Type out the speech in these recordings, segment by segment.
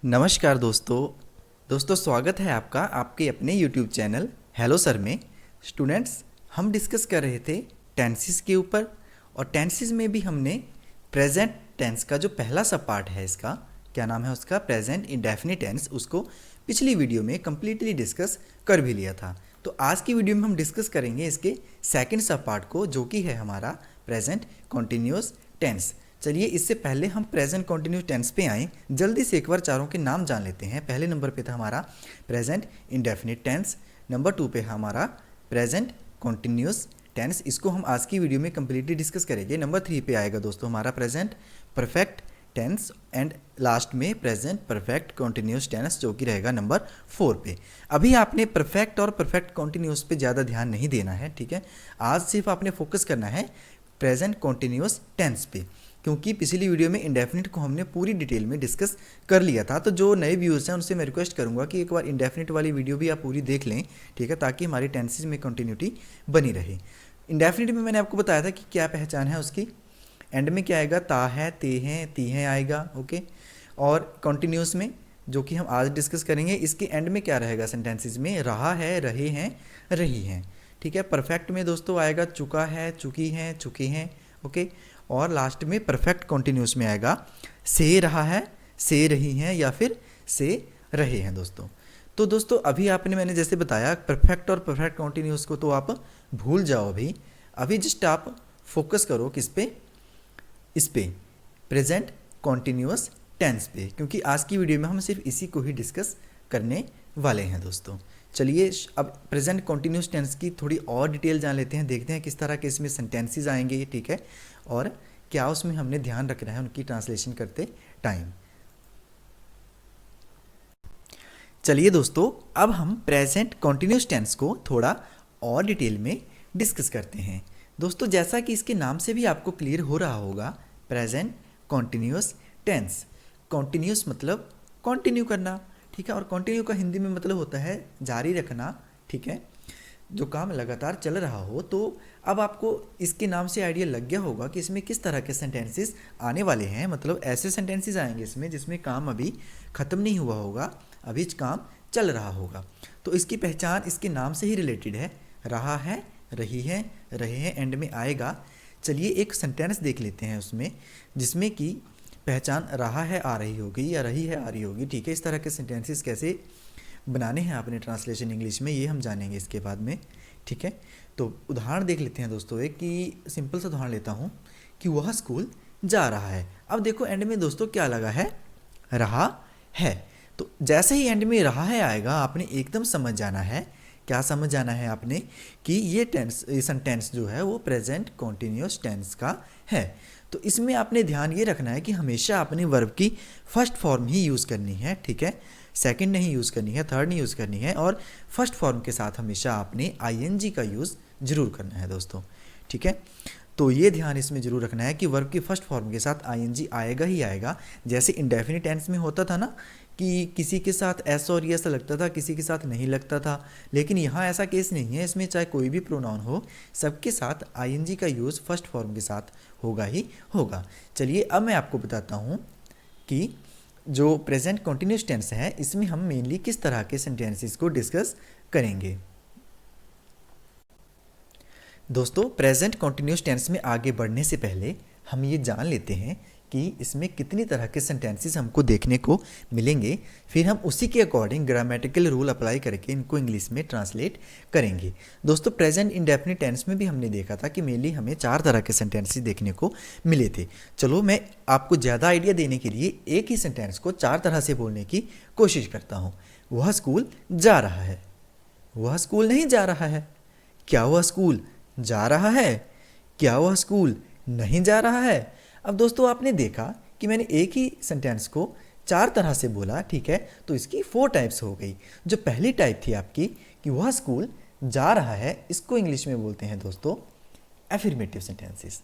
नमस्कार दोस्तों स्वागत है आपका आपके अपने YouTube चैनल हेलो सर में। स्टूडेंट्स, हम डिस्कस कर रहे थे टेंसेस के ऊपर और टेंसेस में भी हमने प्रेजेंट टेंस का जो पहला सब पार्ट है, इसका क्या नाम है, उसका प्रेजेंट इंडेफिनिट टेंस, उसको पिछली वीडियो में कम्प्लीटली डिस्कस कर भी लिया था। तो आज की वीडियो में हम डिस्कस करेंगे इसके सेकेंड सब पार्ट को, जो कि है हमारा प्रेजेंट कॉन्टिन्यूस टेंस। चलिए, इससे पहले हम प्रेजेंट कॉन्टिन्यूस टेंस पे आएँ, जल्दी से एक बार चारों के नाम जान लेते हैं। पहले नंबर पे था हमारा प्रेजेंट इंडेफिनिट टेंस, नंबर 2 पे हमारा प्रेजेंट कॉन्टिन्यूस टेंस, इसको हम आज की वीडियो में कम्प्लीटली डिस्कस करेंगे। नंबर 3 पे आएगा दोस्तों हमारा present perfect tense and last में प्रेजेंट परफेक्ट कॉन्टिन्यूस टेंस, जो कि रहेगा नंबर 4 पे। अभी आपने परफेक्ट और परफेक्ट कॉन्टिन्यूस पे ज़्यादा ध्यान नहीं देना है, ठीक है। आज सिर्फ आपने फोकस करना है प्रेजेंट कॉन्टिन्यूस टेंस पे, क्योंकि पिछली वीडियो में इंडेफिनिट को हमने पूरी डिटेल में डिस्कस कर लिया था। तो जो नए व्यूअर्स हैं उनसे मैं रिक्वेस्ट करूंगा कि एक बार इंडेफिनिट वाली वीडियो भी आप पूरी देख लें, ठीक है, ताकि हमारी टेंसेस में कंटिन्यूटी बनी रहे। इंडेफिनिट में मैंने आपको बताया था कि क्या पहचान है उसकी। एंड में क्या आएगा, ता है, ते हैं, ती हैं आएगा, ओके। और कॉन्टिन्यूस में, जो कि हम आज डिस्कस करेंगे, इसके एंड में क्या रहेगा सेंटेंसेस में, रहा है, रहे हैं, रही हैं, ठीक है। परफेक्ट में दोस्तों आएगा चुका है, चुकी हैं, चुके हैं, ओके। और लास्ट में परफेक्ट कॉन्टिन्यूस में आएगा से रहा है, से रही हैं, या फिर से रहे हैं दोस्तों। तो दोस्तों अभी मैंने जैसे बताया परफेक्ट और परफेक्ट कॉन्टिन्यूस को तो आप भूल जाओ। अभी जस्ट आप फोकस करो किस पे, इस पे प्रेजेंट कॉन्टिन्यूस टेंस पे, क्योंकि आज की वीडियो में हम सिर्फ इसी को ही डिस्कस करने वाले हैं दोस्तों। चलिए अब प्रेजेंट कॉन्टिन्यूस टेंस की थोड़ी और डिटेल जान लेते हैं, देखते हैं किस तरह के इसमें सेंटेंसेस आएंगे, ठीक है, और क्या उसमें हमने ध्यान रखना है उनकी ट्रांसलेशन करते टाइम। चलिए दोस्तों, अब हम प्रेजेंट कॉन्टिन्यूस टेंस को थोड़ा और डिटेल में डिस्कस करते हैं। दोस्तों जैसा कि इसके नाम से भी आपको क्लियर हो रहा होगा, प्रेजेंट कॉन्टिन्यूस टेंस, कॉन्टिन्यूस मतलब कंटिन्यू करना, ठीक है, और कंटिन्यू का हिंदी में मतलब होता है जारी रखना, ठीक है, जो काम लगातार चल रहा हो। तो अब आपको इसके नाम से आइडिया लग गया होगा कि इसमें किस तरह के सेंटेंसेस आने वाले हैं। मतलब ऐसे सेंटेंसेस आएंगे इसमें जिसमें काम अभी ख़त्म नहीं हुआ होगा, अभी काम चल रहा होगा। तो इसकी पहचान इसके नाम से ही रिलेटेड है, रहा है, रही है, रहे हैं, एंड में आएगा। चलिए एक सेंटेंस देख लेते हैं उसमें, जिसमें कि पहचान रहा है आ रही होगी या रही है आ रही होगी, ठीक है। इस तरह के सेंटेंसेस कैसे बनाने हैं आपने ट्रांसलेशन इंग्लिश में, ये हम जानेंगे इसके बाद में, ठीक है। तो उदाहरण देख लेते हैं दोस्तों, एक कि सिंपल सा उदाहरण लेता हूँ कि वह स्कूल जा रहा है। अब देखो एंड में दोस्तों क्या लगा है, रहा है। तो जैसे ही एंड में रहा है आएगा, आपने एकदम समझ जाना है, क्या समझ जाना है आपने, कि ये सेंटेंस जो है वो प्रेजेंट कॉन्टिन्यूस टेंस का है। तो इसमें आपने ध्यान ये रखना है कि हमेशा अपने वर्ब की फर्स्ट फॉर्म ही यूज़ करनी है, ठीक है, सेकंड नहीं यूज़ करनी है, थर्ड नहीं यूज़ करनी है, और फर्स्ट फॉर्म के साथ हमेशा आपने आईएनजी का यूज़ जरूर करना है दोस्तों, ठीक है। तो ये ध्यान इसमें जरूर रखना है कि वर्ब की फर्स्ट फॉर्म के साथ आईएनजी आएगा ही आएगा। जैसे इंडेफिनिट टेंस में होता था ना कि किसी के साथ एस और यस लगता था, किसी के साथ नहीं लगता था, लेकिन यहाँ ऐसा केस नहीं है। इसमें चाहे कोई भी प्रोनाउन हो, सबके साथ आईएनजी का यूज़ फर्स्ट फॉर्म के साथ होगा ही होगा। चलिए अब मैं आपको बताता हूँ कि जो प्रेजेंट कॉन्टिन्यूस टेंस है, इसमें हम मेनली किस तरह के सेंटेंसेस को डिस्कस करेंगे। दोस्तों प्रेजेंट कॉन्टिन्यूस टेंस में आगे बढ़ने से पहले हम ये जान लेते हैं कि इसमें कितनी तरह के सेंटेंसेस हमको देखने को मिलेंगे, फिर हम उसी के अकॉर्डिंग ग्रामेटिकल रूल अप्लाई करके इनको इंग्लिश में ट्रांसलेट करेंगे। दोस्तों प्रेजेंट इंडेफिनिट टेंस में भी हमने देखा था कि मेनली हमें 4 तरह के सेंटेंसेस देखने को मिले थे। चलो मैं आपको ज़्यादा आइडिया देने के लिए एक ही सेंटेंस को 4 तरह से बोलने की कोशिश करता हूँ। वह स्कूल जा रहा है, वह स्कूल नहीं जा रहा है, क्या वह स्कूल जा रहा है, क्या वह स्कूल नहीं जा रहा है। अब दोस्तों आपने देखा कि मैंने एक ही सेंटेंस को 4 तरह से बोला, ठीक है, तो इसकी 4 टाइप्स हो गई। जो पहली टाइप थी आपकी कि वह स्कूल जा रहा है, इसको इंग्लिश में बोलते हैं दोस्तों एफर्मेटिव सेंटेंसेस,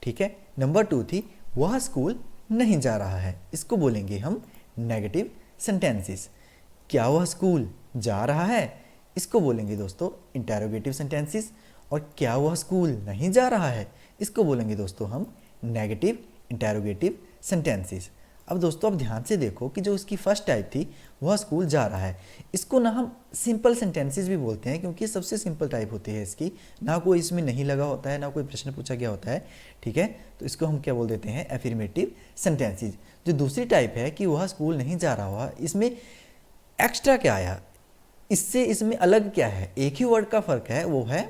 ठीक है। नंबर 2 थी वह स्कूल नहीं जा रहा है, इसको बोलेंगे हम नेगेटिव सेंटेंसेस। क्या वह स्कूल जा रहा है, इसको बोलेंगे दोस्तों इंटेरोगेटिव सेंटेंसेस। और क्या वह स्कूल नहीं जा रहा है, इसको बोलेंगे दोस्तों हम नेगेटिव इंटेरोगेटिव सेंटेंसेस। अब दोस्तों अब ध्यान से देखो कि जो इसकी फर्स्ट टाइप थी वह स्कूल जा रहा है, इसको ना हम सिंपल सेंटेंसेस भी बोलते हैं क्योंकि ये सबसे सिंपल टाइप होती है इसकी, ना कोई इसमें नहीं लगा होता है, ना कोई प्रश्न पूछा गया होता है, ठीक है। तो इसको हम क्या बोल देते हैं, एफर्मेटिव सेंटेंसेस। जो दूसरी टाइप है कि वह स्कूल नहीं जा रहा हुआ, इसमें एक्स्ट्रा क्या आया, इससे इसमें अलग क्या है, एक ही वर्ड का फर्क है, वो है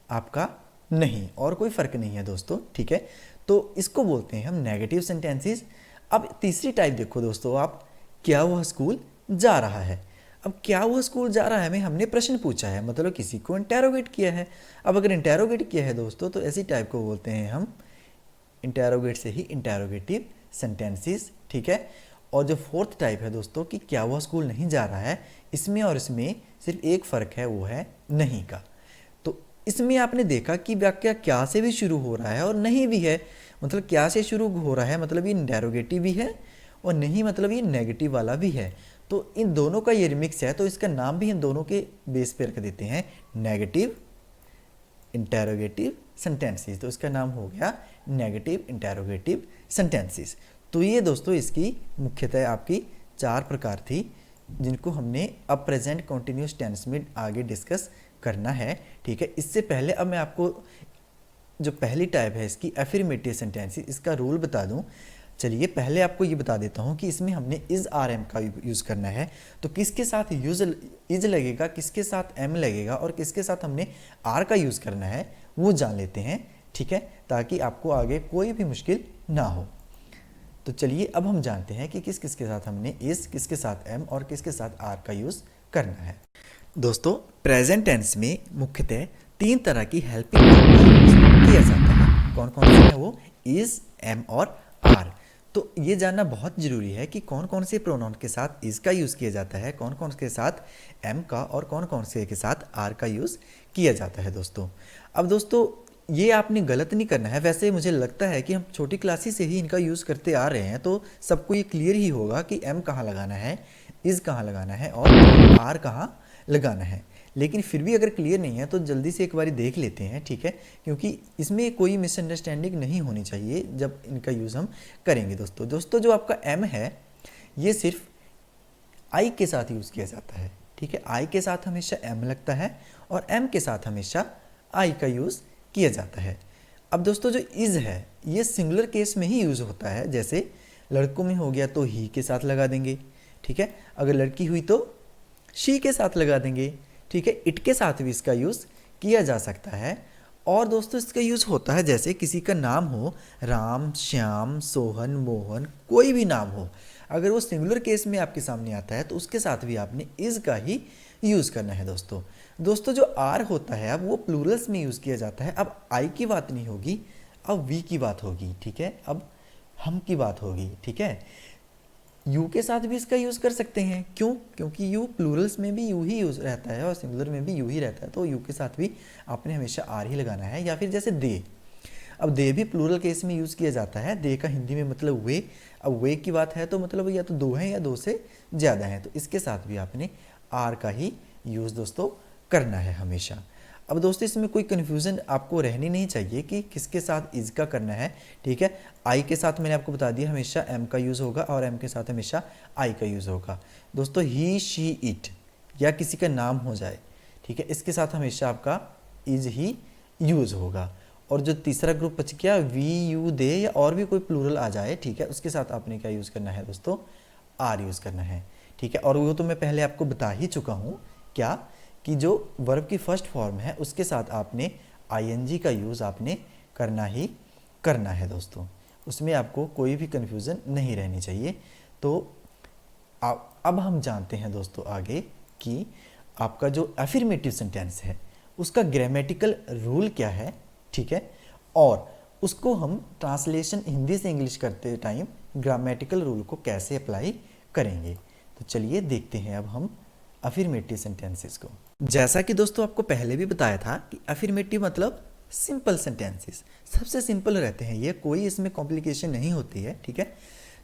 आपका नहीं, और कोई फर्क नहीं है दोस्तों, ठीक है। तो इसको बोलते हैं हम नेगेटिव सेंटेंसेस। अब तीसरी टाइप देखो दोस्तों आप, क्या वह स्कूल जा रहा है। अब क्या वह स्कूल जा रहा है में हमने प्रश्न पूछा है, मतलब किसी को इंटेरोगेट किया है। अब अगर इंटेरोगेट किया है दोस्तों तो ऐसी टाइप को बोलते हैं हम इंटेरोगेट से ही इंटेरोगेटिव सेंटेंसेस, ठीक है। और जो फोर्थ टाइप है दोस्तों कि क्या वह स्कूल नहीं जा रहा है, इसमें और इसमें सिर्फ एक फ़र्क है, वो है नहीं का। तो इसमें आपने देखा कि वाक्य क्या से भी शुरू हो रहा है और नहीं भी है, मतलब क्या से शुरू हो रहा है मतलब ये इंटेरोगेटिव भी है, और नहीं मतलब ये नेगेटिव वाला भी है। तो इन दोनों का ये रिमिक्स है, तो इसका नाम भी इन दोनों के बेस पे रख देते हैं, नेगेटिव इंटेरोगेटिव सेंटेंसेस। तो इसका नाम हो गया नेगेटिव इंटेरोगेटिव सेंटेंसेस। तो ये दोस्तों इसकी मुख्यतः आपकी 4 प्रकार थी जिनको हमने अब प्रेजेंट कॉन्टिन्यूस टेंस में आगे डिस्कस करना है, ठीक है। इससे पहले अब मैं आपको जो पहली टाइप है इसकी एफर्मेटिव सेंटेंसेस, इसका रूल बता दूं। चलिए पहले आपको ये बता देता हूँ कि इसमें हमने इज आर एम का यूज़ करना है। तो किसके साथ इज लगेगा, किसके साथ एम लगेगा और किसके साथ हमने आर का यूज़ करना है वो जान लेते हैं, ठीक है, ताकि आपको आगे कोई भी मुश्किल ना हो। तो चलिए अब हम जानते हैं कि किस किस के साथ हमने इज, किसके साथ एम और किसके साथ आर का यूज़ करना है। दोस्तों प्रेजेंट टेंस में मुख्यतः 3 तरह की हेल्पिंग वर्ब का यूज़ किया जाता है। कौन कौन से हैं वो, इज, एम और आर। तो ये जानना बहुत ज़रूरी है कि कौन कौन से प्रोनाउन के साथ इज का यूज़ किया जाता है, कौन कौन के साथ एम का और कौन कौन से के साथ आर का यूज़ किया जाता है दोस्तों। अब दोस्तों ये आपने गलत नहीं करना है, वैसे मुझे लगता है कि हम छोटी क्लासेस से ही इनका यूज़ करते आ रहे हैं, तो सबको ये क्लियर ही होगा कि एम कहाँ लगाना है, इज कहाँ लगाना है और आर कहाँ लगाना है। लेकिन फिर भी अगर क्लियर नहीं है तो जल्दी से एक बार देख लेते हैं, ठीक है, क्योंकि इसमें कोई मिसअंडरस्टैंडिंग नहीं होनी चाहिए जब इनका यूज़ हम करेंगे दोस्तों जो आपका एम है ये सिर्फ आई के साथ यूज़ किया जाता है, ठीक है। आई के साथ हमेशा एम लगता है और एम के साथ हमेशा आई का यूज़ किया जाता है। अब दोस्तों जो इज़ है ये सिंगुलर केस में ही यूज़ होता है, जैसे लड़कों में हो गया तो ही के साथ लगा देंगे, ठीक है। अगर लड़की हुई तो शी के साथ लगा देंगे, ठीक है। इट के साथ भी इसका यूज़ किया जा सकता है। और दोस्तों इसका यूज़ होता है जैसे किसी का नाम हो, राम, श्याम, सोहन, मोहन, कोई भी नाम हो, अगर वो सिंगुलर केस में आपके सामने आता है तो उसके साथ भी आपने इज़ का ही यूज़ करना है दोस्तों जो आर होता है अब वो प्लूरल्स में यूज़ किया जाता है। अब आई की बात नहीं होगी, अब वी की बात होगी, ठीक है, अब हम की बात होगी, ठीक है। यू के साथ भी इसका यूज़ कर सकते हैं, क्यों, क्योंकि यू प्लूरल्स में भी यू ही यूज़ रहता है और सिंगुलर में भी यू ही रहता है, तो यू के साथ भी आपने हमेशा आर ही लगाना है। या फिर जैसे दे, अब दे भी प्लूरल केस में यूज़ किया जाता है, दे का हिंदी में मतलब वे। अब वे की बात है तो मतलब या तो 2 हैं या 2 से ज़्यादा हैं, तो इसके साथ भी आपने आर का ही यूज़ दोस्तों करना है हमेशा। अब दोस्तों इसमें कोई कन्फ्यूज़न आपको रहनी नहीं चाहिए कि किसके साथ इज का करना है, ठीक है। आई के साथ मैंने आपको बता दिया हमेशा एम का यूज़ होगा और एम के साथ हमेशा आई का यूज़ होगा दोस्तों। ही, शी, इट या किसी का नाम हो जाए, ठीक है, इसके साथ हमेशा आपका इज ही यूज़ होगा। और जो तीसरा ग्रुप बच गया वी, यू, दे या और भी कोई प्लूरल आ जाए, ठीक है, उसके साथ आपने क्या यूज़ करना है दोस्तों, आर यूज़ करना है, ठीक है। और वो तो मैं पहले आपको बता ही चुका हूँ क्या, कि जो वर्ब की फर्स्ट फॉर्म है उसके साथ आपने आईएनजी का यूज़ आपने करना ही करना है दोस्तों, उसमें आपको कोई भी कन्फ्यूज़न नहीं रहनी चाहिए। तो अब हम जानते हैं दोस्तों आगे कि आपका जो एफर्मेटिव सेंटेंस है उसका ग्रामेटिकल रूल क्या है, ठीक है, और उसको हम ट्रांसलेशन हिंदी से इंग्लिश करते टाइम ग्रामेटिकल रूल को कैसे अप्लाई करेंगे। तो चलिए देखते हैं अब हम अफर्मेटिव सेंटेंसेस को। जैसा कि दोस्तों आपको पहले भी बताया था कि अफर्मेटिव मतलब सिंपल सेंटेंसेस, सबसे सिंपल रहते हैं ये, कोई इसमें कॉम्प्लिकेशन नहीं होती है, ठीक है।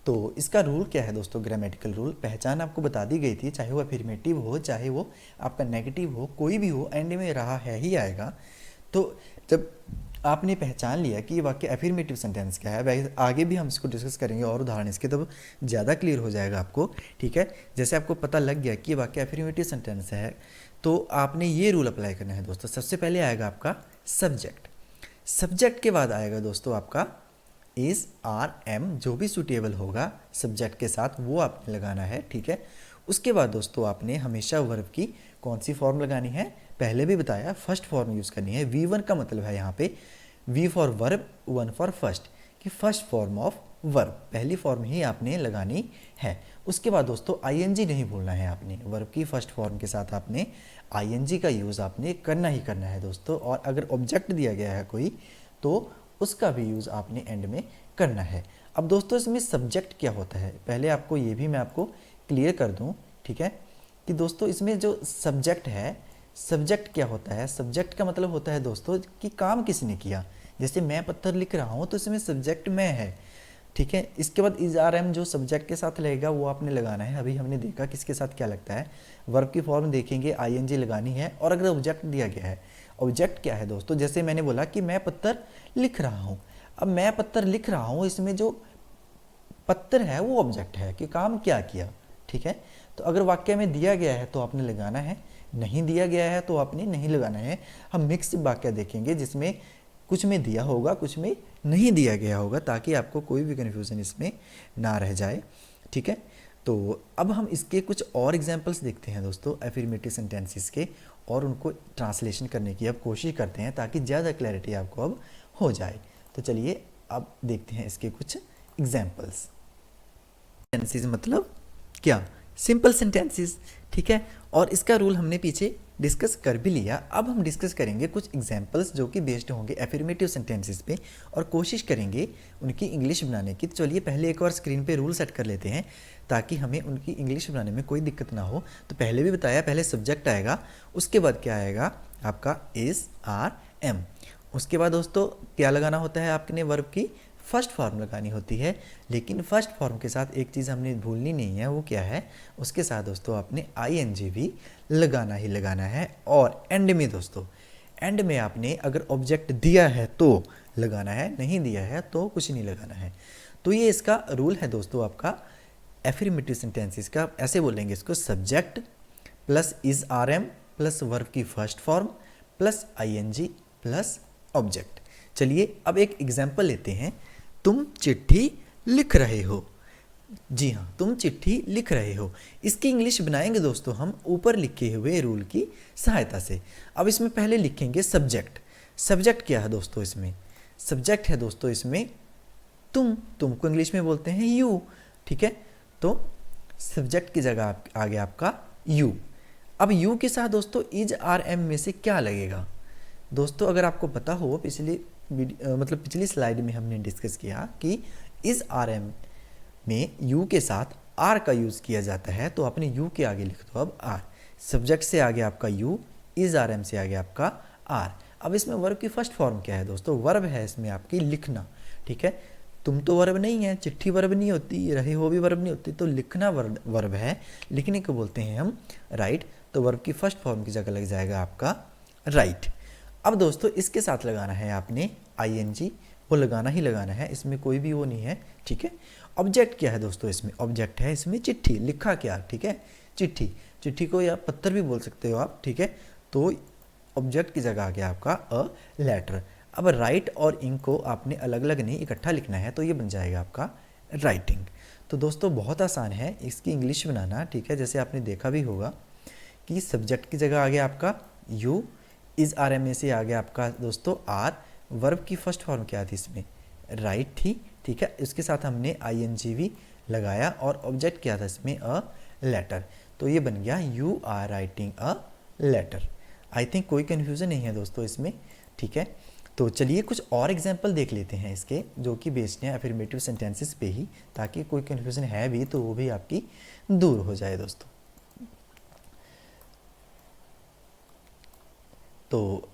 तो इसका रूल क्या है दोस्तों, ग्रामेटिकल रूल पहचान आपको बता दी गई थी, चाहे वो अफर्मेटिव हो चाहे वो आपका नेगेटिव हो, कोई भी हो, एंड में रहा है ही आएगा। तो जब आपने पहचान लिया कि ये वाक्य एफर्मेटिव सेंटेंस क्या है। वैसे आगे भी हम इसको डिस्कस करेंगे और उदाहरण इसके, तब ज़्यादा क्लियर हो जाएगा आपको, ठीक है। जैसे आपको पता लग गया कि ये वाक्य एफर्मेटिव सेंटेंस है, तो आपने ये रूल अप्लाई करना है दोस्तों। सबसे पहले आएगा आपका सब्जेक्ट, सब्जेक्ट के बाद आएगा दोस्तों आपका इज, आर, एम, जो भी सूटेबल होगा सब्जेक्ट के साथ वो आपने लगाना है, ठीक है। उसके बाद दोस्तों आपने हमेशा वर्ब की कौन सी फॉर्म लगानी है, पहले भी बताया फर्स्ट फॉर्म यूज़ करनी है। V1 का मतलब है यहाँ पे V for verb, 1 for first, कि फर्स्ट फॉर्म ऑफ वर्ब, पहली फॉर्म ही आपने लगानी है। उसके बाद दोस्तों ING नहीं भूलना है आपने, वर्ब की फर्स्ट फॉर्म के साथ आपने ING का यूज़ आपने करना ही करना है दोस्तों। और अगर ऑब्जेक्ट दिया गया है कोई तो उसका भी यूज़ आपने एंड में करना है। अब दोस्तों इसमें सब्जेक्ट क्या होता है, पहले आपको ये भी मैं आपको क्लियर कर दूँ, ठीक है, कि दोस्तों इसमें जो सब्जेक्ट है, सब्जेक्ट क्या होता है, सब्जेक्ट का मतलब होता है दोस्तों कि काम किसने किया। जैसे मैं पत्थर लिख रहा हूँ तो इसमें सब्जेक्ट मैं है, ठीक है। इसके बाद इज, आर, एम जो सब्जेक्ट के साथ लगेगा वो आपने लगाना है। अभी हमने देखा किसके साथ क्या लगता है, वर्ब की फॉर्म देखेंगे ING लगानी है। और अगर ऑब्जेक्ट दिया गया है, ऑब्जेक्ट क्या है दोस्तों, जैसे मैंने बोला कि मैं पत्थर लिख रहा हूँ, अब मैं पत्थर लिख रहा हूँ, इसमें जो पत्थर है वो ऑब्जेक्ट है कि काम क्या किया, ठीक है। तो अगर वाक्य में दिया गया है तो आपने लगाना है, नहीं दिया गया है तो आपने नहीं लगाना है। हम मिक्स वाक्य देखेंगे जिसमें कुछ में दिया होगा कुछ में नहीं दिया गया होगा, ताकि आपको कोई भी कन्फ्यूज़न इसमें ना रह जाए, ठीक है। तो अब हम इसके कुछ और एग्जांपल्स देखते हैं दोस्तों एफर्मेटिव सेंटेंसेस के, और उनको ट्रांसलेशन करने की अब कोशिश करते हैं ताकि ज़्यादा क्लैरिटी आपको अब हो जाए। तो चलिए अब देखते हैं इसके कुछ एग्जांपल्स। सेंटेंसेस मतलब क्या, सिंपल सेंटेंसेस, ठीक है। और इसका रूल हमने पीछे डिस्कस कर भी लिया। अब हम डिस्कस करेंगे कुछ एग्जांपल्स जो कि बेस्ड होंगे एफर्मेटिव सेंटेंसेस पे, और कोशिश करेंगे उनकी इंग्लिश बनाने की। तो चलिए पहले एक बार स्क्रीन पे रूल सेट कर लेते हैं ताकि हमें उनकी इंग्लिश बनाने में कोई दिक्कत ना हो। तो पहले भी बताया, पहले सब्जेक्ट आएगा, उसके बाद क्या आएगा आपका इज, आर, एम। उसके बाद दोस्तों क्या लगाना होता है, आपने वर्ब की फर्स्ट फॉर्म लगानी होती है। लेकिन फर्स्ट फॉर्म के साथ एक चीज़ हमने भूलनी नहीं है, वो क्या है, उसके साथ दोस्तों आपने ING भी लगाना ही लगाना है। और एंड में दोस्तों, एंड में आपने अगर ऑब्जेक्ट दिया है तो लगाना है, नहीं दिया है तो कुछ नहीं लगाना है। तो ये इसका रूल है दोस्तों आपका एफर्मेटिव सेंटेंसेस का। ऐसे बोलेंगे इसको, subject plus is, are, am plus verb की first form plus ING plus object. चलिए अब एक एग्जाम्पल लेते हैं। तुम चिट्ठी लिख रहे हो, जी हाँ, तुम चिट्ठी लिख रहे हो। इसकी इंग्लिश बनाएंगे दोस्तों हम ऊपर लिखे हुए रूल की सहायता से। अब इसमें पहले लिखेंगे सब्जेक्ट। सब्जेक्ट क्या है दोस्तों, इसमें सब्जेक्ट है दोस्तों इसमें तुमको इंग्लिश में बोलते हैं यू, ठीक है। तो सब्जेक्ट की जगह आ गया आपका यू। अब यू के साथ दोस्तों इज, आर, एम में से क्या लगेगा दोस्तों, अगर आपको पता हो पिछली स्लाइड में हमने डिस्कस किया कि इज, आर, एम में यू के साथ आर का यूज़ किया जाता है, तो आपने यू के आगे लिख दो अब आर। सब्जेक्ट से आगे आपका यू, इज, आर, एम से आगे आपका आर। अब इसमें वर्ब की फर्स्ट फॉर्म क्या है दोस्तों, वर्ब है इसमें आपकी लिखना, ठीक है। तुम तो वर्ब नहीं है, चिट्ठी वर्ब नहीं होती, रहे हो भी वर्ब नहीं होती, तो लिखना वर्ब है। लिखने को बोलते हैं हम राइट। तो वर्ब की फर्स्ट फॉर्म की जगह लग जाएगा आपका राइट। अब दोस्तों इसके साथ लगाना है आपने ING, वो लगाना ही लगाना है, इसमें कोई भी वो नहीं है, ठीक है। ऑब्जेक्ट क्या है दोस्तों, इसमें ऑब्जेक्ट है इसमें चिट्ठी, लिखा क्या, ठीक है, चिट्ठी। चिट्ठी को या पत्थर भी बोल सकते हो आप, ठीक है। तो ऑब्जेक्ट की जगह आ गया आपका अ लेटर। अब राइट और इंक को आपने अलग अलग नहीं इकट्ठा लिखना है, तो ये बन जाएगा आपका राइटिंग। तो दोस्तों बहुत आसान है इसकी इंग्लिश बनाना, ठीक है। जैसे आपने देखा भी होगा कि सब्जेक्ट की जगह आ गया आपका यू, इज, आर, एम में से आ गया आपका दोस्तों आर। वर्ब की फर्स्ट फॉर्म क्या थी इसमें, राइट थी, ठीक है। इसके साथ हमने ING भी लगाया, और ऑब्जेक्ट क्या था इसमें अ लेटर। तो ये बन गया you are writing a letter. I think कोई कन्फ्यूज़न नहीं है दोस्तों इसमें, ठीक है। तो चलिए कुछ और एग्जांपल देख लेते हैं इसके, जो कि बेस्ड हैं एफर्मेटिव सेंटेंसेस पे ही, ताकि कोई कन्फ्यूज़न है भी तो वो भी आपकी दूर हो जाए दोस्तों। तो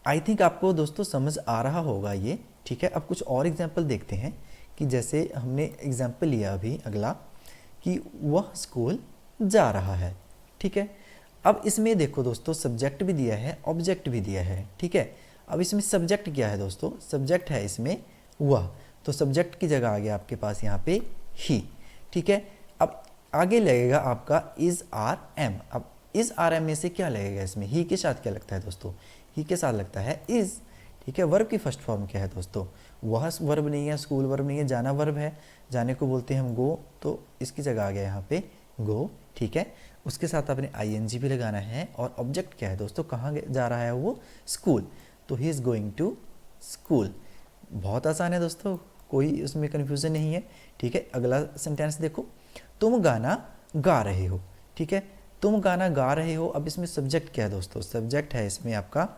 आई थिंक आपको दोस्तों समझ आ रहा होगा ये, ठीक है। अब कुछ और एग्जांपल देखते हैं, कि जैसे हमने एग्जांपल लिया अभी अगला कि वह स्कूल जा रहा है, ठीक है। अब इसमें देखो दोस्तों सब्जेक्ट भी दिया है, ऑब्जेक्ट भी दिया है, ठीक है। अब इसमें सब्जेक्ट क्या है दोस्तों, सब्जेक्ट है इसमें वह, तो सब्जेक्ट की जगह आ गया आपके पास यहाँ पे ही, ठीक है। अब आगे लगेगा आपका इज आर एम। अब इज आर एम में से क्या लगेगा, इसमें ही के साथ क्या लगता है दोस्तों, ही के साथ लगता है इज, ठीक है। वर्ब की फर्स्ट फॉर्म क्या है दोस्तों, वह वर्ब नहीं है, स्कूल वर्ब नहीं है, जाना वर्ब है, जाने को बोलते हैं हम गो, तो इसकी जगह आ गया यहाँ पे गो, ठीक है। उसके साथ आपने आईएनजी भी लगाना है, और ऑब्जेक्ट क्या है दोस्तों, कहाँ जा रहा है वो, स्कूल, तो he is going to school. बहुत आसान है दोस्तों, कोई उसमें कन्फ्यूज़न नहीं है, ठीक है। अगला सेंटेंस देखो, तुम गाना गा रहे हो, ठीक है, तुम गाना गा रहे हो। अब इसमें सब्जेक्ट क्या है दोस्तों, सब्जेक्ट है इसमें आपका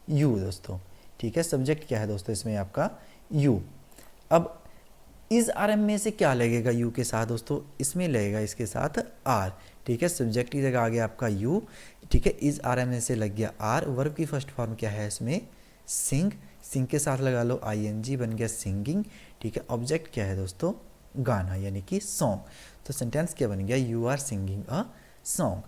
यू दोस्तों, ठीक है। सब्जेक्ट क्या है दोस्तों इसमें आपका यू। अब इज आर एम में से क्या लगेगा यू के साथ दोस्तों, इसमें लगेगा इसके साथ आर, ठीक है। सब्जेक्ट की जगह आ गया आपका यू, ठीक है। इज आर एम में से लग गया आर। वर्ब की फर्स्ट फॉर्म क्या है इसमें सिंग, सिंग के साथ लगा लो आईएनजी, बन गया सिंगिंग, ठीक है। ऑब्जेक्ट क्या है दोस्तों, गाना यानी कि सॉन्ग, तो सेंटेंस क्या बन गया, you are singing a song.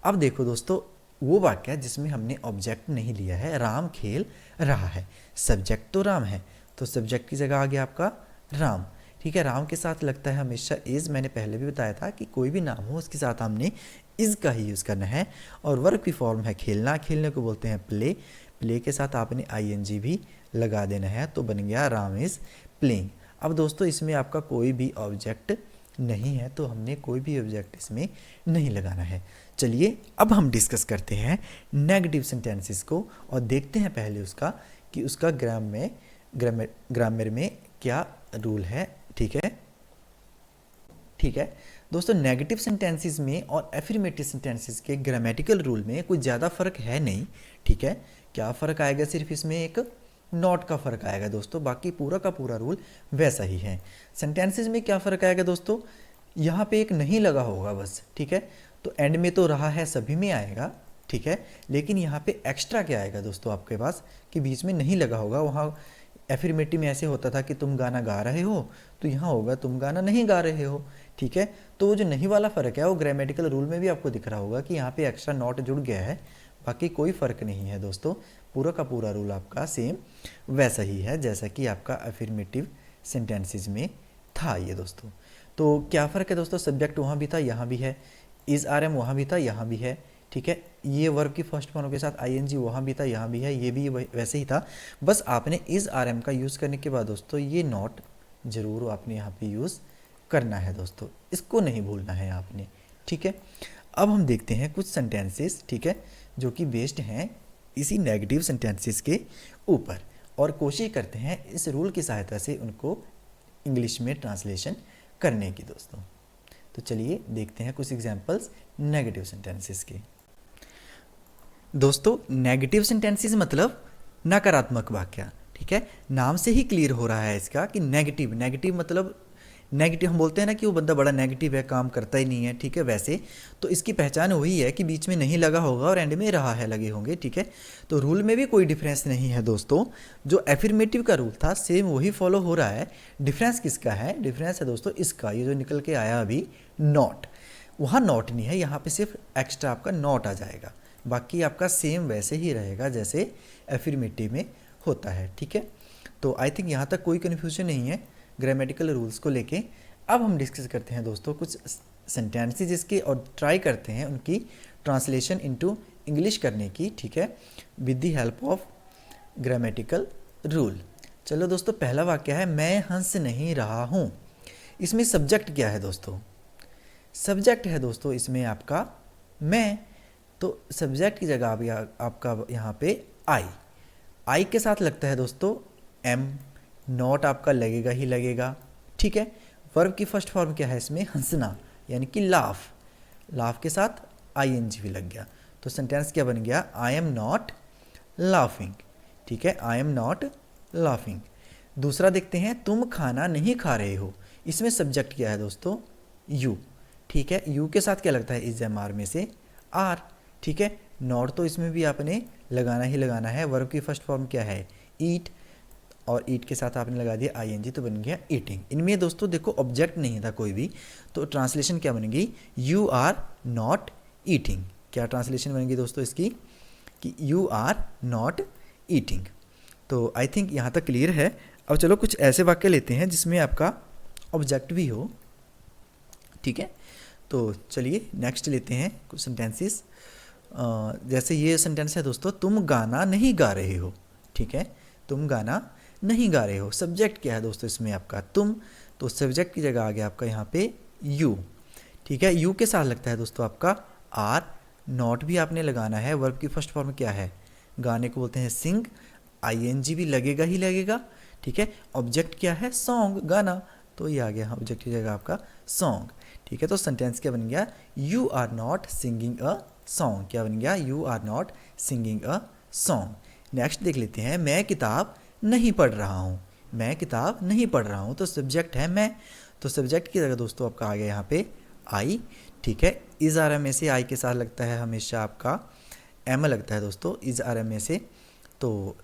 अब देखो दोस्तों, वो वाक्य जिसमें हमने ऑब्जेक्ट नहीं लिया है, राम खेल रहा है, सब्जेक्ट तो राम है, तो सब्जेक्ट की जगह आ गया आपका राम, ठीक है। राम के साथ लगता है हमेशा इज़, मैंने पहले भी बताया था कि कोई भी नाम हो उसके साथ हमने इज़ का ही यूज़ करना है। और वर्ब की फॉर्म है खेलना, खेलने को बोलते हैं प्ले, प्ले के साथ आपने आईएनजी भी लगा देना है, तो बन गया राम इज़ प्लेइंग। अब दोस्तों इसमें आपका कोई भी ऑब्जेक्ट नहीं है, तो हमने कोई भी ऑब्जेक्ट इसमें नहीं लगाना है। चलिए अब हम डिस्कस करते हैं नेगेटिव सेंटेंसेस को, और देखते हैं पहले उसका कि उसका ग्रामर में क्या रूल है, ठीक है। ठीक है दोस्तों, नेगेटिव सेंटेंसेस में और एफर्मेटिव सेंटेंसेस के ग्रामेटिकल रूल में कुछ ज़्यादा फर्क है नहीं, ठीक है। क्या फ़र्क आएगा, सिर्फ इसमें एक नॉट का फ़र्क आएगा दोस्तों, बाकी पूरा का पूरा रूल वैसा ही है। सेंटेंसेस में क्या फ़र्क आएगा दोस्तों, यहाँ पे एक नहीं लगा होगा बस, ठीक है। तो एंड में तो रहा है सभी में आएगा, ठीक है, लेकिन यहाँ पे एक्स्ट्रा क्या आएगा दोस्तों आपके पास कि बीच में नहीं लगा होगा। वहाँ एफर्मेटिव में ऐसे होता था कि तुम गाना गा रहे हो, तो यहाँ होगा तुम गाना नहीं गा रहे हो, ठीक है। तो वो जो नहीं वाला फ़र्क है वो ग्रामेटिकल रूल में भी आपको दिख रहा होगा कि यहाँ पे एक्स्ट्रा नॉट जुड़ गया है, बाकी कोई फ़र्क नहीं है दोस्तों। पूरा का पूरा रूल आपका सेम वैसा ही है जैसा कि आपका एफर्मेटिव सेंटेंसेस में था ये दोस्तों। तो क्या फ़र्क है दोस्तों, सब्जेक्ट वहाँ भी था यहाँ भी है, इज़ आर एम वहाँ भी था यहाँ भी है, ठीक है। ये वर्ब की फर्स्ट फॉर्म के साथ आईएनजी वहाँ भी था यहाँ भी है, ये भी वैसे ही था। बस आपने इज़ आर एम का यूज़ करने के बाद दोस्तों ये नॉट ज़रूर आपने यहाँ पे यूज़ करना है दोस्तों, इसको नहीं भूलना है आपने, ठीक है। अब हम देखते हैं कुछ सेंटेंसेस, ठीक है, जो कि बेस्ड हैं इसी नेगेटिव सेंटेंसेस के ऊपर, और कोशिश करते हैं इस रूल की सहायता से उनको इंग्लिश में ट्रांसलेशन करने की दोस्तों। तो चलिए देखते हैं कुछ एग्जांपल्स नेगेटिव सेंटेंसेस के। दोस्तों नेगेटिव सेंटेंसेस मतलब नकारात्मक वाक्य, ठीक है। नाम से ही क्लियर हो रहा है इसका कि नेगेटिव, नेगेटिव मतलब नेगेटिव हम बोलते हैं ना कि वो बंदा बड़ा नेगेटिव है, काम करता ही नहीं है, ठीक है। वैसे तो इसकी पहचान वही है कि बीच में नहीं लगा होगा और एंड में रहा है लगे होंगे, ठीक है। तो रूल में भी कोई डिफरेंस नहीं है दोस्तों, जो एफर्मेटिव का रूल था सेम वही फॉलो हो रहा है। डिफरेंस किसका है, डिफरेंस है दोस्तों इसका, ये जो निकल के आया अभी नॉट, वहाँ नॉट नहीं है, यहाँ पे सिर्फ एक्स्ट्रा आपका नॉट आ जाएगा, बाकी आपका सेम वैसे ही रहेगा जैसे एफर्मेटिव में होता है, ठीक है। तो आई थिंक यहाँ तक कोई कन्फ्यूजन नहीं है ग्रामेटिकल रूल्स को लेके। अब हम डिस्कस करते हैं दोस्तों कुछ सेंटेंसेस इसके, और ट्राई करते हैं उनकी ट्रांसलेशन इनटू इंग्लिश करने की, ठीक है, with the help of grammatical rule. चलो दोस्तों, पहला वाक्य है मैं हंस नहीं रहा हूँ। इसमें सब्जेक्ट क्या है दोस्तों, सब्जेक्ट है दोस्तों इसमें आपका मैं, तो सब्जेक्ट की जगह भी आपका यहाँ पे आई के साथ लगता है दोस्तों एम, नॉट आपका लगेगा ही लगेगा, ठीक है। वर्ब की फर्स्ट फॉर्म क्या है इसमें, हंसना यानी कि लाफ, लाफ के साथ आईएनजी भी लग गया, तो सेंटेंस क्या बन गया, आई एम नॉट लाफिंग, ठीक है, आई एम नॉट लाफिंग। दूसरा देखते हैं तुम खाना नहीं खा रहे हो। इसमें सब्जेक्ट क्या है दोस्तों, यू, ठीक है। यू के साथ क्या लगता है, इज एम आर में से आर, ठीक है। नॉट तो इसमें भी आपने लगाना ही लगाना है। वर्ब की फर्स्ट फॉर्म क्या है, ईट, और ईट के साथ आपने लगा दिया आईएनजी, तो बन गया ईटिंग। इनमें दोस्तों देखो ऑब्जेक्ट नहीं था कोई भी, तो ट्रांसलेशन क्या बनेगी, यू आर नॉट ईटिंग। क्या ट्रांसलेशन बनेगी दोस्तों इसकी, कि यू आर नॉट ईटिंग। तो आई थिंक यहाँ तक क्लियर है। अब चलो कुछ ऐसे वाक्य लेते हैं जिसमें आपका ऑब्जेक्ट भी हो, ठीक है। तो चलिए नेक्स्ट लेते हैं कुछ सेंटेंसेस। जैसे ये सेंटेंस है दोस्तों, तुम गाना नहीं गा रहे हो, ठीक है। तुम गाना नहीं गा रहे हो, सब्जेक्ट क्या है दोस्तों इसमें आपका तुम, तो सब्जेक्ट की जगह आ गया आपका यहाँ पे यू, ठीक है। यू के साथ लगता है दोस्तों आपका आर, नॉट भी आपने लगाना है। वर्ब की फर्स्ट फॉर्म क्या है, गाने को बोलते हैं सिंग, आईएनजी भी लगेगा ही लगेगा, ठीक है। ऑब्जेक्ट क्या है, सॉन्ग, गाना, तो ये आ गया ऑब्जेक्ट की जगह आपका सॉन्ग, ठीक है। तो सेंटेंस क्या बन गया, you are not singing a song, क्या बन गया, you are not singing a song. Next देख लेते हैं, मैं किताब नहीं पढ़ रहा हूँ, मैं किताब नहीं पढ़ रहा हूँ, तो सब्जेक्ट है मैं, तो सब्जेक्ट की जगह दोस्तों आपका आ गया यहाँ पे आई, ठीक है। इज आर एम ए से आई के साथ लगता है हमेशा आपका एम लगता है दोस्तों, इज आर एम ए से, तो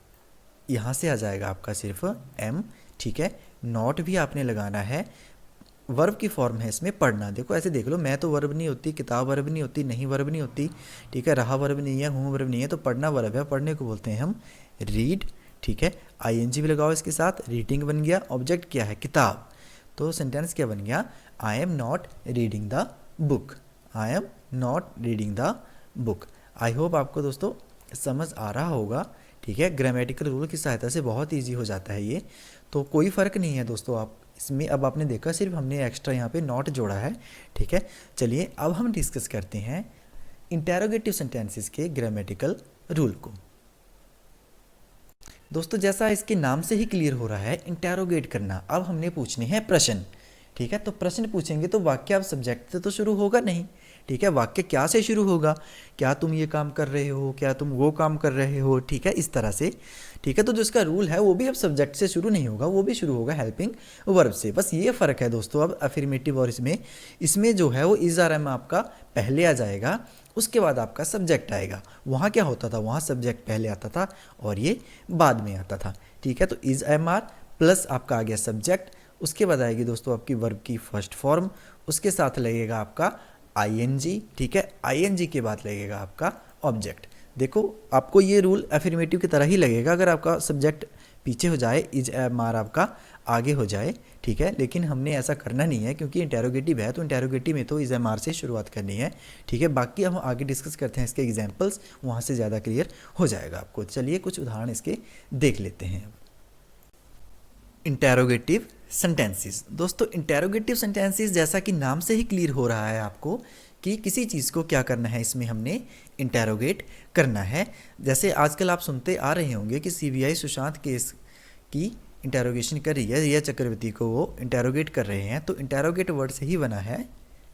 यहाँ से आ जाएगा आपका सिर्फ एम, ठीक है। नॉट भी आपने लगाना है, वर्ब की फॉर्म है इसमें पढ़ना, देखो ऐसे देख लो, मैं तो वर्ब नहीं होती, किताब वर्ब नहीं होती, नहीं वर्ब नहीं होती, ठीक है, रहा वर्ब नहीं है, हूँ वर्ब नहीं है, तो पढ़ना वर्ब है, पढ़ने को बोलते हैं हम रीड, ठीक है। आईएनजी भी लगाओ इसके साथ, रीडिंग बन गया। ऑब्जेक्ट क्या है, किताब, तो सेंटेंस क्या बन गया, I am not reading the book, I am not reading the book. I hope आपको दोस्तों समझ आ रहा होगा, ठीक है। ग्रामेटिकल रूल की सहायता से बहुत ईजी हो जाता है ये, तो कोई फ़र्क नहीं है दोस्तों आप इसमें। अब आपने देखा सिर्फ हमने एक्स्ट्रा यहाँ पे नॉट जोड़ा है, ठीक है। चलिए अब हम डिस्कस करते हैं इंटेरोगेटिव सेंटेंसेस के ग्रामेटिकल रूल को। दोस्तों जैसा इसके नाम से ही क्लियर हो रहा है, इंटेरोगेट करना, अब हमने पूछने हैं प्रश्न, ठीक है। तो प्रश्न पूछेंगे तो वाक्य अब सब्जेक्ट से तो शुरू होगा नहीं, ठीक है। वाक्य क्या से शुरू होगा, क्या तुम ये काम कर रहे हो, क्या तुम वो काम कर रहे हो, ठीक है, इस तरह से, ठीक है। तो जो इसका रूल है वो भी अब सब्जेक्ट से शुरू नहीं होगा, वो भी शुरू होगा हेल्पिंग वर्ब से। बस ये फ़र्क है दोस्तों अब अफर्मेटिव और इसमें जो है वो इज आर एम आपका पहले आ जाएगा, उसके बाद आपका सब्जेक्ट आएगा। वहाँ क्या होता था, वहाँ सब्जेक्ट पहले आता था और ये बाद में आता था, ठीक है। तो इज एम आर प्लस आपका आ गया सब्जेक्ट, उसके बाद आएगी दोस्तों आपकी वर्ब की फर्स्ट फॉर्म, उसके साथ लगेगा आपका आईएनजी, ठीक है। आईएनजी के बाद लगेगा आपका ऑब्जेक्ट। देखो आपको ये रूल अफर्मेटिव की तरह ही लगेगा अगर आपका सब्जेक्ट पीछे हो जाए, इज एम आर आपका आगे हो जाए, ठीक है। लेकिन हमने ऐसा करना नहीं है क्योंकि इंटेरोगेटिव है, तो इंटेरोगेटिव में तो इज एम आर से शुरुआत करनी है, ठीक है। बाकी हम आगे डिस्कस करते हैं इसके एग्जाम्पल्स, वहाँ से ज़्यादा क्लियर हो जाएगा आपको। चलिए कुछ उदाहरण इसके देख लेते हैं। इंटेरोगेटिव सेंटेंसेस, दोस्तों इंटेरोगेटिव सेंटेंसेस जैसा कि नाम से ही क्लियर हो रहा है आपको कि किसी चीज़ को क्या करना है, इसमें हमने इंटेरोगेट करना है। जैसे आजकल आप सुनते आ रहे होंगे कि सीबीआई सुशांत केस की इंटेरोगेशन कर रही है, रिया चक्रवर्ती को वो इंटेरोगेट कर रहे हैं, तो इंटेरोगेट वर्ड से ही बना है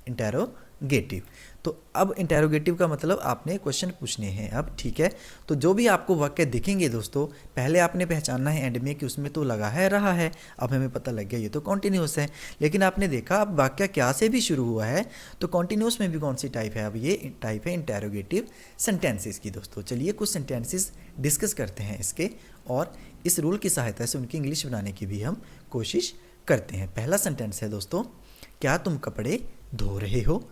इंटेरोगेटिव। तो अब इंटेरोगेटिव का मतलब आपने क्वेश्चन पूछने हैं अब, ठीक है। तो जो भी आपको वाक्य दिखेंगे दोस्तों, पहले आपने पहचानना है एंड में कि उसमें तो लगा है रहा है, अब हमें पता लग गया ये तो कॉन्टिन्यूस है। लेकिन आपने देखा अब वाक्य क्या से भी शुरू हुआ है, तो कॉन्टिन्यूस में भी कौन सी टाइप है, अब ये टाइप है इंटेरोगेटिव सेंटेंसेस की। दोस्तों चलिए कुछ सेंटेंसेस डिस्कस करते हैं इसके, और इस रूल की सहायता से उनकी इंग्लिश बनाने की भी हम कोशिश करते हैं। पहला सेंटेंस है दोस्तों, क्या तुम कपड़े धो रहे हो।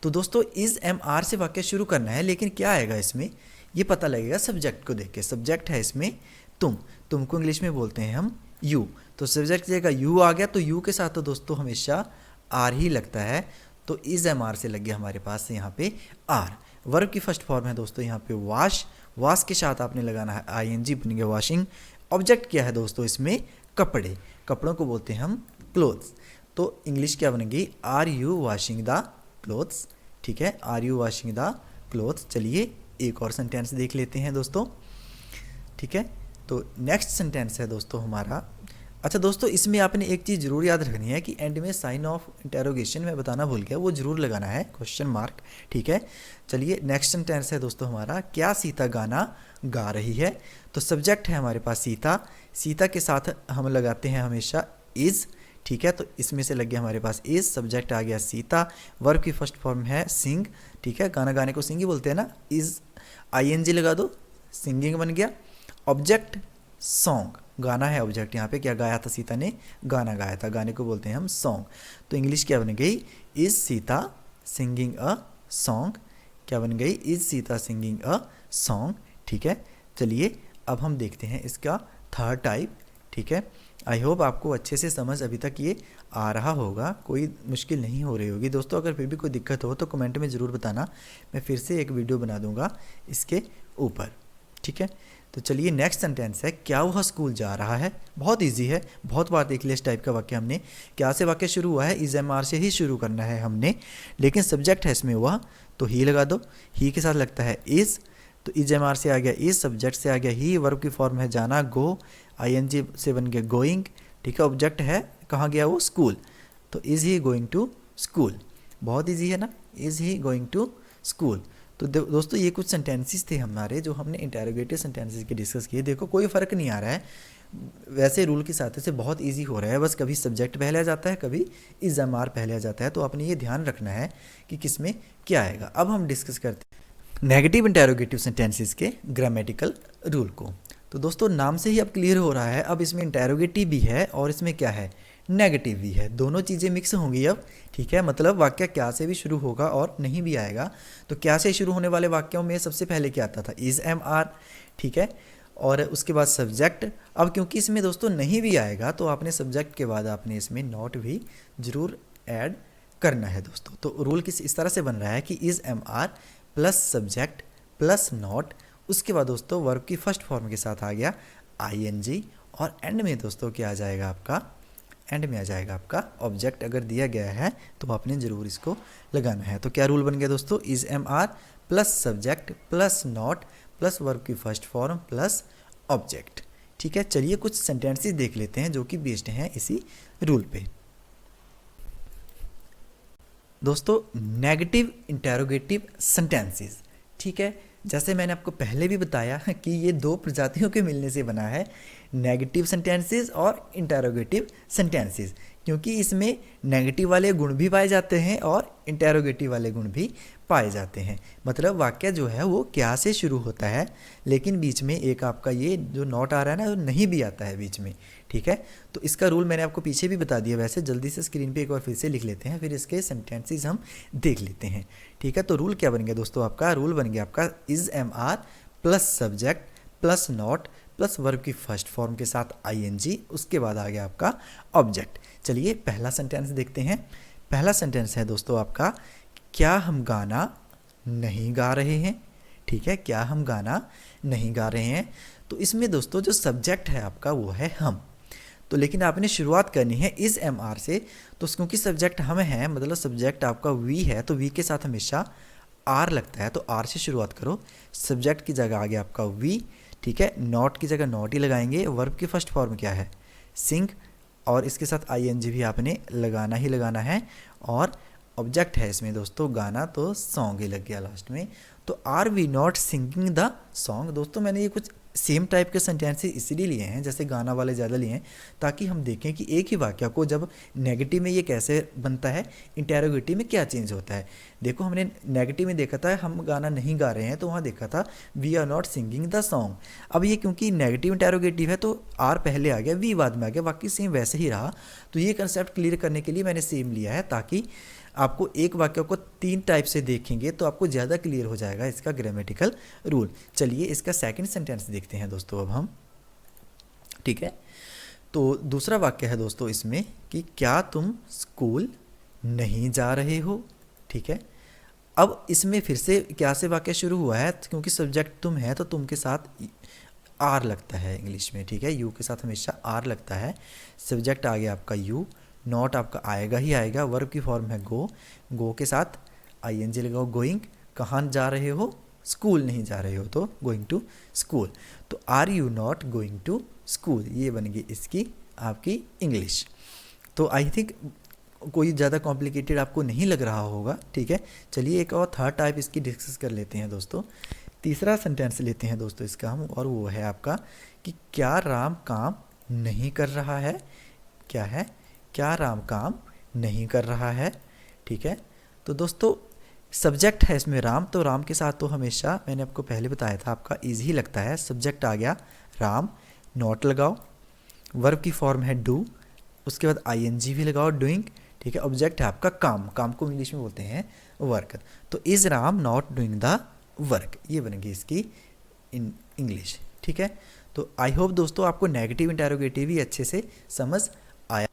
तो दोस्तों इज एम आर से वाक्य शुरू करना है, लेकिन क्या आएगा इसमें ये पता लगेगा सब्जेक्ट को देख के। सब्जेक्ट है इसमें तुम को इंग्लिश में बोलते हैं हम यू, तो सब्जेक्ट की जगह यू आ गया, तो यू के साथ तो दोस्तों हमेशा आर ही लगता है, तो इज एम आर से लग गया हमारे पास यहाँ पे आर। वर्ब की फर्स्ट फॉर्म है दोस्तों यहाँ पे वॉश, वॉश के साथ आपने लगाना है आईएनजी, बन गया वॉशिंग। ऑब्जेक्ट क्या है दोस्तों इसमें, कपड़े, कपड़ों को बोलते हैं हम क्लोथ्स, तो इंग्लिश क्या बनेगी, are you washing the clothes, ठीक है, are you washing the clothes. चलिए एक और सेंटेंस देख लेते हैं दोस्तों, ठीक है। तो नेक्स्ट सेंटेंस है दोस्तों हमारा, अच्छा दोस्तों इसमें आपने एक चीज़ जरूर याद रखनी है कि एंड में साइन ऑफ इंटेरोगेशन में बताना भूल गया, वो जरूर लगाना है क्वेश्चन मार्क, ठीक है। चलिए नेक्स्ट सेंटेंस है दोस्तों हमारा, क्या सीता गाना गा रही है। तो सब्जेक्ट है हमारे पास सीता, सीता के साथ हम लगाते हैं हमेशा इज़, ठीक है। तो इसमें से लग गया हमारे पास इज, सब्जेक्ट आ गया सीता, वर्ब की फर्स्ट फॉर्म है सिंग, ठीक है, गाना गाने को सिंग ही बोलते हैं ना, इज आईएनजी लगा दो, सिंगिंग बन गया। ऑब्जेक्ट सॉन्ग, गाना है ऑब्जेक्ट, यहाँ पे क्या गाया था सीता ने, गाना गाया था, गाने को बोलते हैं हम सॉन्ग। तो इंग्लिश क्या बन गई, is Sita singing a song, क्या बन गई, is Sita singing a song, ठीक है। चलिए अब हम देखते हैं इसका थर्ड टाइप। ठीक है, आई होप आपको अच्छे से समझ अभी तक ये आ रहा होगा, कोई मुश्किल नहीं हो रही होगी दोस्तों। अगर फिर भी कोई दिक्कत हो तो कमेंट में ज़रूर बताना, मैं फिर से एक वीडियो बना दूंगा इसके ऊपर। ठीक है, तो चलिए नेक्स्ट सेंटेंस है, क्या वह स्कूल जा रहा है। बहुत इजी है, बहुत बार देख लिया इस टाइप का वाक्य हमने। क्या से वाक्य शुरू हुआ है, इज एम आर से ही शुरू करना है हमने, लेकिन सब्जेक्ट है इसमें वह, तो ही लगा दो। ही के साथ लगता है इज, तो इज एम आर से आ गया इज, सब्जेक्ट से आ गया ही, वर्ब की फॉर्म है जाना गो, आई एन जी से बन गया गोइंग। ठीक है, ऑब्जेक्ट है कहाँ गया वो, स्कूल, तो is he going to school. बहुत ईजी है ना, is he going to school. तो दोस्तों ये कुछ सेंटेंसेस थे हमारे जो हमने इंटेरोगेटिव सेंटेंसेस के डिस्कस किए। देखो कोई फ़र्क नहीं आ रहा है, वैसे रूल के साथ से बहुत इजी हो रहा है, बस कभी सब्जेक्ट पहले आ जाता है, कभी इज एम आर पहले आ जाता है, तो आपने ये ध्यान रखना है कि किस में क्या आएगा। अब हम डिस्कस करते हैं नेगेटिव इंटेरोगेटिव सेंटेंसेस के ग्रामेटिकल रूल को। तो दोस्तों नाम से ही अब क्लियर हो रहा है, अब इसमें इंटेरोगेटिव भी है और इसमें क्या है, नेगेटिव भी है, दोनों चीज़ें मिक्स होंगी अब। ठीक है, मतलब वाक्य क्या से भी शुरू होगा और नहीं भी आएगा। तो क्या से शुरू होने वाले वाक्यों में सबसे पहले क्या आता था, इज एम आर। ठीक है, और उसके बाद सब्जेक्ट। अब क्योंकि इसमें दोस्तों नहीं भी आएगा तो आपने सब्जेक्ट के बाद आपने इसमें नॉट भी ज़रूर ऐड करना है दोस्तों। तो रूल किस इस तरह से बन रहा है कि is am are plus subject plus not, उसके बाद दोस्तों वर्ब की फर्स्ट फॉर्म के साथ आ गया आई एन जी, और एंड में दोस्तों क्या आ जाएगा आपका, एंड में आ जाएगा आपका ऑब्जेक्ट। अगर दिया गया है तो आपने ज़रूर इसको लगाना है। तो क्या रूल बन गया दोस्तों, is am are plus subject plus not plus verb की फर्स्ट फॉर्म प्लस ऑब्जेक्ट। ठीक है, चलिए कुछ सेंटेंसेस देख लेते हैं जो कि बेस्ड हैं इसी रूल पे। दोस्तों नेगेटिव इंटेरोगेटिव सेंटेंसेस। ठीक है, जैसे मैंने आपको पहले भी बताया कि ये दो प्रजातियों के मिलने से बना है, नेगेटिव सेंटेंसेस और इंटेरोगेटिव सेंटेंसेस, क्योंकि इसमें नेगेटिव वाले गुण भी पाए जाते हैं और इंटेरोगेटिव वाले गुण भी पाए जाते हैं। मतलब वाक्य जो है वो क्या से शुरू होता है, लेकिन बीच में एक आपका ये जो नॉट आ रहा है ना, वो नहीं भी आता है बीच में। ठीक है, तो इसका रूल मैंने आपको पीछे भी बता दिया, वैसे जल्दी से स्क्रीन पे एक बार फिर से लिख लेते हैं, फिर इसके सेंटेंसेस हम देख लेते हैं। ठीक है, तो रूल क्या बन गया दोस्तों, आपका रूल बन गया आपका is am are plus subject plus not plus verb की फर्स्ट फॉर्म के साथ आई एन जी, उसके बाद आ गया आपका ऑब्जेक्ट। चलिए पहला सेंटेंस देखते हैं। पहला सेंटेंस है दोस्तों आपका, क्या हम गाना नहीं गा रहे हैं। ठीक है, क्या हम गाना नहीं गा रहे हैं। तो इसमें दोस्तों जो सब्जेक्ट है आपका वो है हम, तो लेकिन आपने शुरुआत करनी है इज एम आर से, तो क्योंकि सब्जेक्ट हम है, मतलब सब्जेक्ट आपका वी है, तो वी के साथ हमेशा आर लगता है, तो आर से शुरुआत करो। सब्जेक्ट की जगह आ गया आपका वी। ठीक है, नॉट की जगह नॉट ही लगाएंगे। वर्ब की फर्स्ट फॉर्म क्या है, सिंग, और इसके साथ आई एन जी भी आपने लगाना ही लगाना है, और ऑब्जेक्ट है इसमें दोस्तों गाना, तो सॉन्ग ही लग गया लास्ट में। तो are we not singing the song. दोस्तों मैंने ये कुछ सेम टाइप के सेंटेंसेस इसलिए लिए हैं, जैसे गाना वाले ज़्यादा लिए हैं, ताकि हम देखें कि एक ही वाक्य को जब नेगेटिव में ये कैसे बनता है, इंटेरोगेटिव में क्या चेंज होता है। देखो हमने नेगेटिव में देखा था हम गाना नहीं गा रहे हैं, तो वहाँ देखा था we are not singing the song. अब ये क्योंकि नेगेटिव इंटेरोगेटिव है तो आर पहले आ गया, वी बाद में आ गया, बाकी सेम वैसे ही रहा। तो ये कंसेप्ट क्लियर करने के लिए मैंने सेम लिया है, ताकि आपको एक वाक्य को तीन टाइप से देखेंगे तो आपको ज़्यादा क्लियर हो जाएगा इसका ग्रामेटिकल रूल। चलिए इसका सेकंड सेंटेंस देखते हैं दोस्तों अब हम। ठीक है, तो दूसरा वाक्य है दोस्तों इसमें कि क्या तुम स्कूल नहीं जा रहे हो। ठीक है, अब इसमें फिर से क्या से वाक्य शुरू हुआ है, क्योंकि सब्जेक्ट तुम है तो तुम के साथ आर लगता है इंग्लिश में। ठीक है, यू के साथ हमेशा आर लगता है। सब्जेक्ट आ गया आपका यू, नॉट आपका आएगा ही आएगा। वर्ब की फॉर्म है गो, गो के साथ आई एन जी लगाओ, गोइंग। कहाँ जा रहे हो, स्कूल नहीं जा रहे हो, तो गोइंग टू स्कूल। तो are you not going to school, ये बन गई इसकी आपकी इंग्लिश। तो आई थिंक कोई ज़्यादा कॉम्प्लिकेटेड आपको नहीं लग रहा होगा। ठीक है, चलिए एक और थर्ड टाइप इसकी डिस्कस कर लेते हैं दोस्तों। तीसरा सेंटेंस लेते हैं दोस्तों इसका हम, और वो है आपका कि क्या राम काम नहीं कर रहा है। क्या है, क्या राम काम नहीं कर रहा है। ठीक है, तो दोस्तों सब्जेक्ट है इसमें राम, तो राम के साथ तो हमेशा मैंने आपको पहले बताया था आपका इज ही लगता है। सब्जेक्ट आ गया राम, नॉट लगाओ। वर्ब की फॉर्म है डू, उसके बाद आई एन जी भी लगाओ, डूइंग। ठीक है, ऑब्जेक्ट है आपका काम, काम को इंग्लिश में बोलते हैं वर्क। तो is Ram not doing the work, ये बनेगी इसकी इन इंग्लिश। ठीक है, तो आई होप दोस्तों आपको नेगेटिव इंटेरोगेटिव भी अच्छे से समझ आया।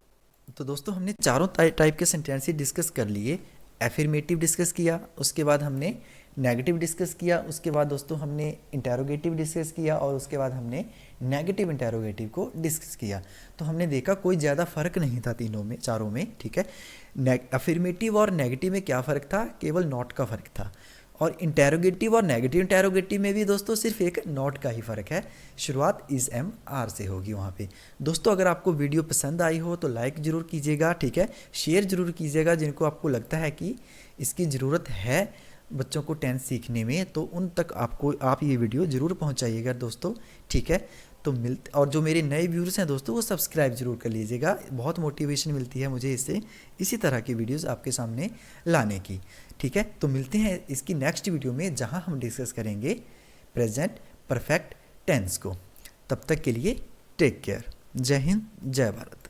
तो दोस्तों हमने चारों टाइप के सेंटेंसेस डिस्कस कर लिए। एफर्मेटिव डिस्कस किया, उसके बाद हमने नेगेटिव डिस्कस किया, उसके बाद दोस्तों हमने इंटेरोगेटिव डिस्कस किया और उसके बाद हमने नेगेटिव इंटेरोगेटिव को डिस्कस किया। तो हमने देखा कोई ज़्यादा फ़र्क नहीं था तीनों में, चारों में, ठीक है। अफर्मेटिव और नेगेटिव में क्या फ़र्क था, केवल नॉट का फ़र्क था। और इंटेरोगेटिव और नेगेटिव इंटेरोगेटिव में भी दोस्तों सिर्फ एक नॉट का ही फ़र्क है, शुरुआत इज़ एम आर से होगी वहाँ पे। दोस्तों अगर आपको वीडियो पसंद आई हो तो लाइक ज़रूर कीजिएगा, ठीक है, शेयर ज़रूर कीजिएगा जिनको आपको लगता है कि इसकी ज़रूरत है बच्चों को टेंस सीखने में, तो उन तक आप ये वीडियो ज़रूर पहुँचाइएगा दोस्तों, ठीक है। तो और जो मेरे नए व्यूअर्स हैं दोस्तों वो सब्सक्राइब जरूर कर लीजिएगा, बहुत मोटिवेशन मिलती है मुझे इससे, इसी तरह की वीडियोस आपके सामने लाने की, ठीक है। तो मिलते हैं इसकी नेक्स्ट वीडियो में जहां हम डिस्कस करेंगे प्रेजेंट परफेक्ट टेंस को। तब तक के लिए टेक केयर, जय हिंद, जय भारत।